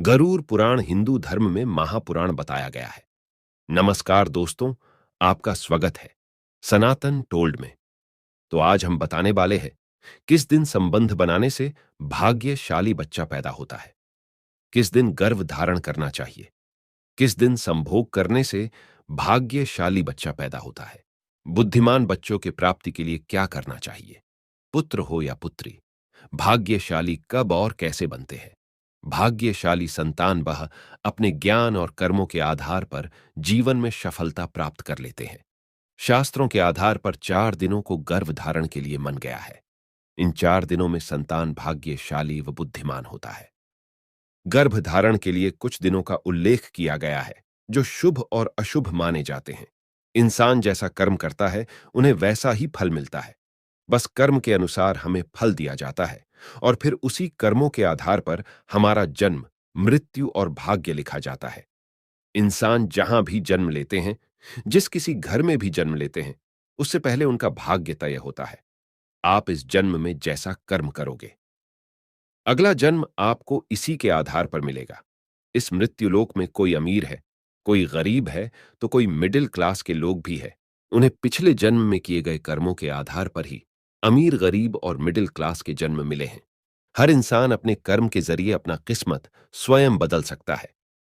गरुड़ पुराण हिंदू धर्म में महापुराण बताया गया है। नमस्कार दोस्तों, आपका स्वागत है सनातन टोल्ड में। तो आज हम बताने वाले हैं किस दिन संबंध बनाने से भाग्यशाली बच्चा पैदा होता है, किस दिन गर्भ धारण करना चाहिए, किस दिन संभोग करने से भाग्यशाली बच्चा पैदा होता है, बुद्धिमान बच्चों की प्राप्ति के लिए क्या करना चाहिए, पुत्र हो या पुत्री, भाग्यशाली कब और कैसे बनते हैं। भाग्यशाली संतान वह अपने ज्ञान और कर्मों के आधार पर जीवन में सफलता प्राप्त कर लेते हैं। शास्त्रों के आधार पर 4 दिनों को गर्भ धारण के लिए मन गया है। इन 4 दिनों में संतान भाग्यशाली व बुद्धिमान होता है। गर्भ धारण के लिए कुछ दिनों का उल्लेख किया गया है जो शुभ और अशुभ माने जाते हैं। इंसान जैसा कर्म करता है उन्हें वैसा ही फल मिलता है। बस कर्म के अनुसार हमें फल दिया जाता है और फिर उसी कर्मों के आधार पर हमारा जन्म, मृत्यु और भाग्य लिखा जाता है। इंसान जहां भी जन्म लेते हैं, जिस किसी घर में भी जन्म लेते हैं, उससे पहले उनका भाग्य तय होता है। आप इस जन्म में जैसा कर्म करोगे, अगला जन्म आपको इसी के आधार पर मिलेगा। इस मृत्युलोक में कोई अमीर है, कोई गरीब है, तो कोई मिडिल क्लास के लोग भी है। उन्हें पिछले जन्म में किए गए कर्मों के आधार पर ही अमीर, गरीब और मिडिल क्लास के जन्म मिले हैं। हर इंसान अपने कर्म के जरिए अपना किस्मत स्वयं बदल सकता है।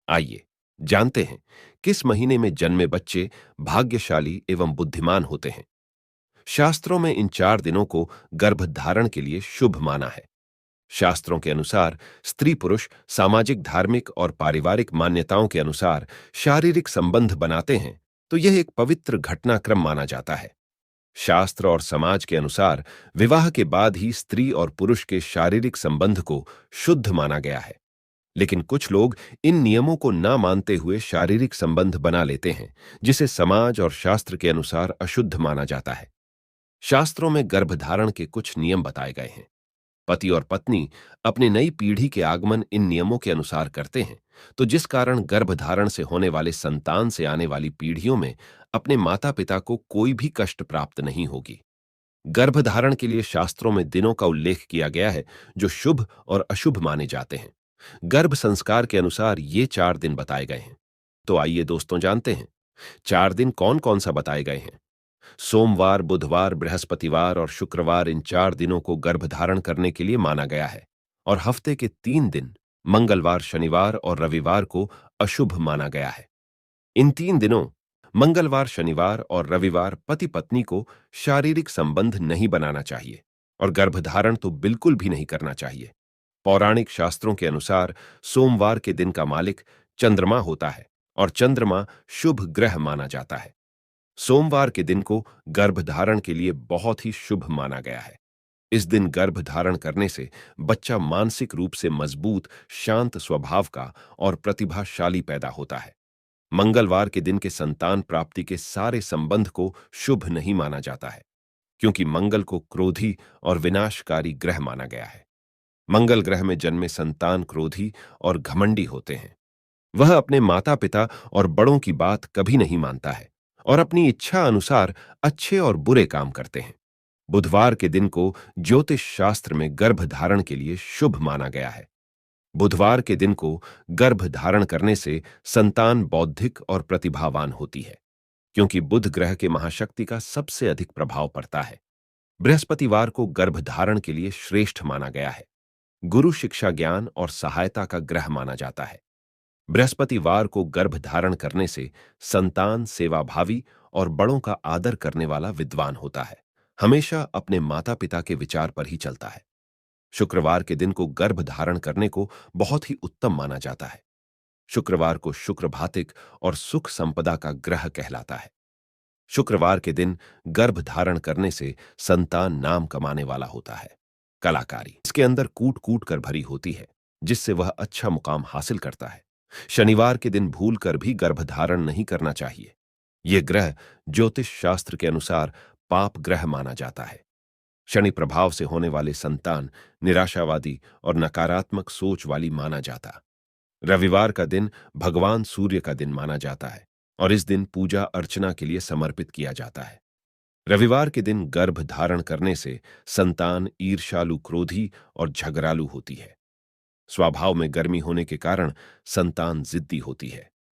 आइए जानते हैं किस महीने में जन्मे बच्चे भाग्यशाली एवं बुद्धिमान होते हैं। शास्त्रों में इन 4 दिनों को गर्भधारण के लिए शुभ माना है। शास्त्रों के अनुसार स्त्री पुरुष सामाजिक, धार्मिक और पारिवारिक मान्यताओं के अनुसार शारीरिक संबंध बनाते हैं तो यह एक पवित्र घटनाक्रम माना जाता है। शास्त्र और समाज के अनुसार विवाह के बाद ही स्त्री और पुरुष के शारीरिक संबंध को शुद्ध माना गया है। लेकिन कुछ लोग इन नियमों को ना मानते हुए शारीरिक संबंध बना लेते हैं, जिसे समाज और शास्त्र के अनुसार अशुद्ध माना जाता है। शास्त्रों में गर्भधारण के कुछ नियम बताए गए हैं। पति और पत्नी अपनी नई पीढ़ी के आगमन इन नियमों के अनुसार करते हैं, तो जिस कारण गर्भधारण से होने वाले संतान से आने वाली पीढ़ियों में अपने माता पिता को कोई भी कष्ट प्राप्त नहीं होगी। गर्भधारण के लिए शास्त्रों में दिनों का उल्लेख किया गया है जो शुभ और अशुभ माने जाते हैं। गर्भ संस्कार के अनुसार ये 4 दिन बताए गए हैं। तो आइए दोस्तों जानते हैं 4 दिन कौन कौन सा बताए गए हैं। सोमवार, बुधवार, बृहस्पतिवार और शुक्रवार इन 4 दिनों को गर्भधारण करने के लिए माना गया है और हफ्ते के 3 दिन मंगलवार, शनिवार और रविवार को अशुभ माना गया है। इन 3 दिनों मंगलवार, शनिवार और रविवार पति पत्नी को शारीरिक संबंध नहीं बनाना चाहिए और गर्भधारण तो बिल्कुल भी नहीं करना चाहिए। पौराणिक शास्त्रों के अनुसार सोमवार के दिन का मालिक चंद्रमा होता है और चंद्रमा शुभ ग्रह माना जाता है। सोमवार के दिन को गर्भधारण के लिए बहुत ही शुभ माना गया है। इस दिन गर्भ धारण करने से बच्चा मानसिक रूप से मजबूत, शांत स्वभाव का और प्रतिभाशाली पैदा होता है। मंगलवार के दिन के संतान प्राप्ति के सारे संबंध को शुभ नहीं माना जाता है, क्योंकि मंगल को क्रोधी और विनाशकारी ग्रह माना गया है। मंगल ग्रह में जन्मे संतान क्रोधी और घमंडी होते हैं। वह अपने माता पिता और बड़ों की बात कभी नहीं मानता है और अपनी इच्छा अनुसार अच्छे और बुरे काम करते हैं। बुधवार के दिन को ज्योतिष शास्त्र में गर्भ धारण के लिए शुभ माना गया है। बुधवार के दिन को गर्भ धारण करने से संतान बौद्धिक और प्रतिभावान होती है, क्योंकि बुध ग्रह के महाशक्ति का सबसे अधिक प्रभाव पड़ता है। बृहस्पतिवार को गर्भ धारण के लिए श्रेष्ठ माना गया है। गुरु शिक्षा, ज्ञान और सहायता का ग्रह माना जाता है। बृहस्पतिवार को गर्भ धारण करने से संतान सेवाभावी और बड़ों का आदर करने वाला विद्वान होता है, हमेशा अपने माता पिता के विचार पर ही चलता है। शुक्रवार के दिन को गर्भ धारण करने को बहुत ही उत्तम माना जाता है। शुक्रवार को शुक्र भातिक और सुख संपदा का ग्रह कहलाता है। शुक्रवार के दिन गर्भ धारण करने से संतान नाम कमाने वाला होता है। कलाकारी इसके अंदर कूट कूट कर भरी होती है, जिससे वह अच्छा मुकाम हासिल करता है। शनिवार के दिन भूलकर भी गर्भधारण नहीं करना चाहिए। यह ग्रह ज्योतिष शास्त्र के अनुसार पाप ग्रह माना जाता है। शनि प्रभाव से होने वाले संतान निराशावादी और नकारात्मक सोच वाली माना जाता। रविवार का दिन भगवान सूर्य का दिन माना जाता है और इस दिन पूजा अर्चना के लिए समर्पित किया जाता है। रविवार के दिन गर्भ धारण करने से संतान ईर्ष्यालु, क्रोधी और झगड़ालू होती है। स्वभाव में गर्मी होने के कारण संतान जिद्दी होती है।